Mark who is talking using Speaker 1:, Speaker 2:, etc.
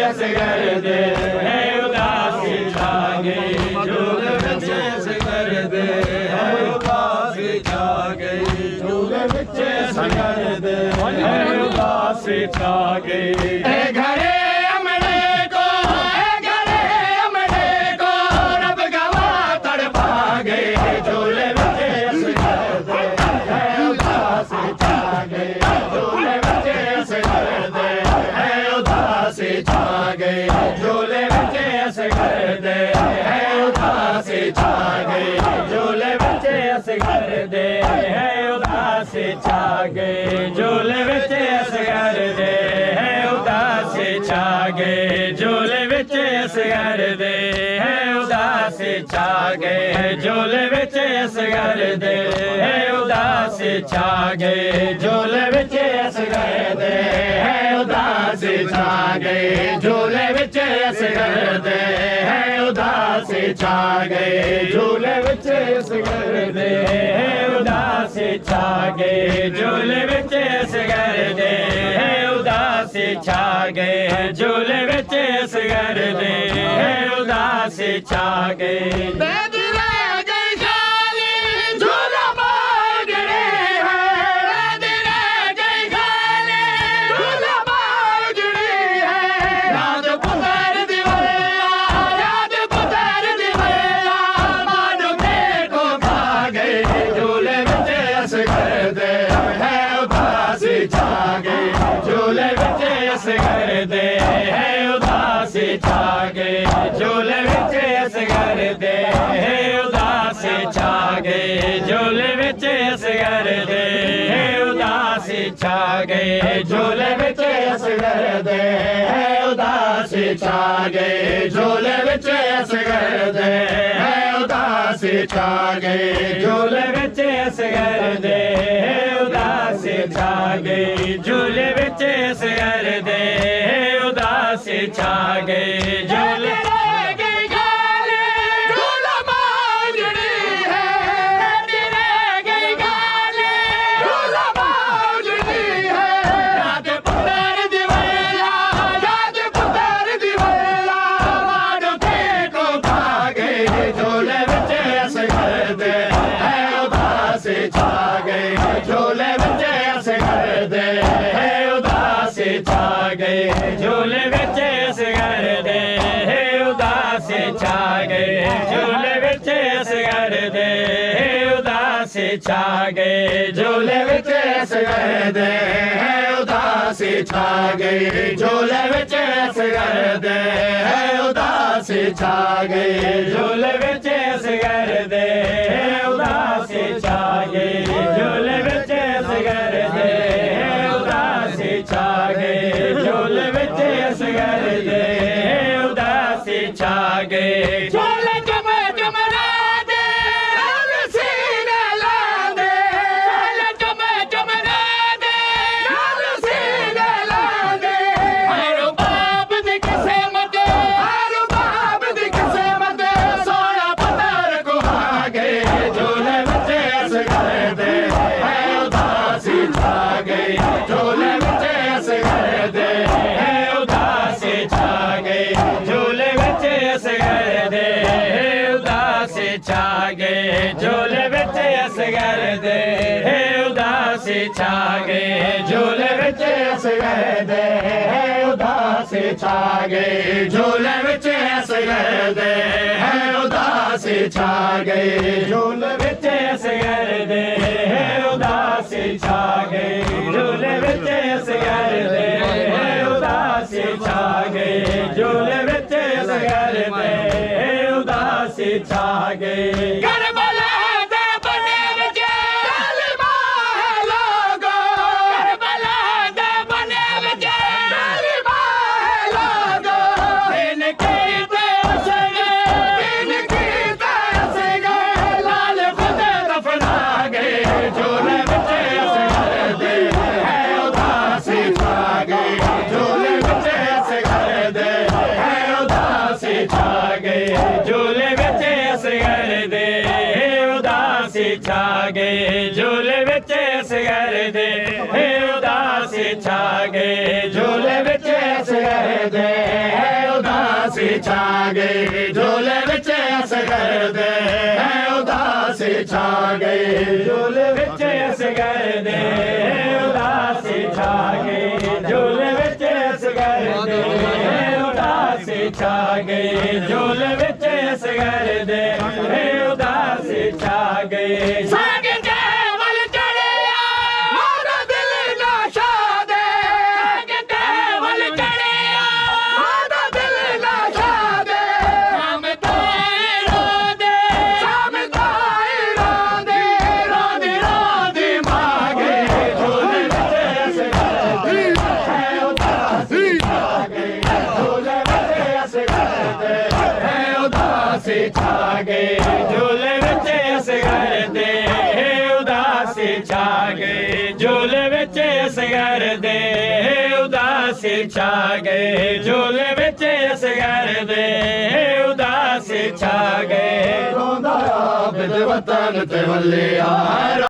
Speaker 1: असगर दे है उदासी छा गई झूले विच असगर दे है उदासी छा गई झूले विच असगर दे है उदासी छा गई घरे अमले को घरे अमले को रब गवा तड़पा गए झूले विच असगर दे है उदासी छा गई झूले विच असगर दे है उदासी छा गई झूले विच असगर दे है उदासी छा गई झूले विच असगर दे है उदासी छा गई झूले विच असगर दे है उदासी छा गई झूले विच असगर दे है उदासी छा गई झूले विच असगर दे है उदासी छा गई झूले विच असगर दे है उदासी छा गई झूले विच असगर दे है उदासी छा गई झूले विच असगर दे है उदासी छा गई झूले विच असगर दे है उदासी छा गई झूले विच असगर दे है उदासी छा गई झूले विच असगर दे है उदासी छा गई झूले विच असगर दे है उदासी छा गई झूले विच असगर दे है उदासी छा गई झूले विच असगर दे है उदासी छा गई झूले विच असगर दे है उदासी छा गई झूले विच असगर दे है उदासी छा गई झूले विच असगर दे है उदासी छा गई झूले झूले विच असगर दे है उदासी छा गई झूले विच असगर दे है उदासी छा गई झूले विच असगर दे है उदासी छा गई झूले विच असगर दे है उदासी छा गई झूले विच असगर दे है उदासी छा गई झूले विच असगर दे है उदासी छा गई झूले विच असगर दे है उदासी छा गई झूले विच असगर दे है उदासी छा गई झूले चम चमरा दे सीने ला दे झूले चम चमरा दे सीने ला दे हरो बाप दी किस्मत हरो बाप दी किस्मत सोना पत्थर को आ गए झूले विच असगर दे है उदासी छा गई झूले विच असगर दे है उदासी छा गई झूले विच असगर दे है उदासी छा गई झूले विच असगर दे है उदासी छा गई झूले विच असगर दे है उदासी छा गई झूले विच असगर दे है उदासी छा गई झूले विच असगर दे है उदासी छा गई झूले विच असगर दे है उदासी छा गई झूले विच असगर दे है उदासी छा गई करबला दे बने विच कलमा है लोगो करबला दे बने विच कलमा है लोगो इनकी लाल खुद दफना गए झूले विच असगर दे है उदासी छा गई झूले विच असगर दे है उदासी छा गई झूले विच असगर दे है उदासी छा ਗਏ ਝੂਲੇ ਵਿੱਚ ਸਗਰ ਦੇ ਉਦਾਸੀ ਛਾ ਗਏ ਝੂਲੇ ਵਿੱਚ ਸਗਰ ਦੇ ਉਦਾਸੀ ਛਾ ਗਏ ਝੂਲੇ ਵਿੱਚ ਸਗਰ ਦੇ ਉਦਾਸੀ ਛਾ ਗਏ ਝੂਲੇ ਵਿੱਚ ਸਗਰ ਦੇ ਉਦਾਸੀ ਛਾ ਗਏ ਝੂਲੇ ਵਿੱਚ ਸਗਰ ਦੇ ਉਦਾਸੀ ਛਾ ਗਏ ਝੂਲੇ ਵਿੱਚ ਸਗਰ ਦੇ ਉਦਾਸੀ ਛਾ ਗਏ ਸਾਗੇ ਵੱਲ ਚੜਿਆ ਮਾਰਾ ਦਿਲ ਨਾ ਸ਼ਾਦੇ ਸਾਗੇ ਵੱਲ ਚੜਿਆ ਮਾਰਾ ਦਿਲ ਨਾ ਸ਼ਾਦੇ ਸ਼ਾਮ ਤਾਈ ਰੋਦੇ ਸ਼ਾਮ ਤਾਈ ਰੋਦੇ ਰੋਦੀ ਰੋਦੀ ਮਾਗੇ ਝੂਲੇ ਵਿੱਚ ਸਗਰ ਦੇ ਉਦਾਸੀ ਛਾ ਗਏ ਝੂਲੇ ਵਿੱਚ ਸਗਰ ਦੇ ਉਦਾਸੀ ਛਾ ਗਏ ਝੂਲੇ ਵਿੱਚ ਸਗਰ ਦੇ ਉਦਾਸੀ ਛਾ ਗਏ ਝੂਲੇ ਵਿੱਚ ਸਗਰ ਦੇ ਉਦਾਸੀ ਛਾ ਗਏ ਝੂਲੇ ਵਿੱਚ ਸਗਰ ਦੇ ਉਦਾਸੀ ਛਾ ਗਏ ਰੋਂਦਾ ਆ ਬਿਦ ਵਤਨ ਤੇ ਵੱਲਿਆ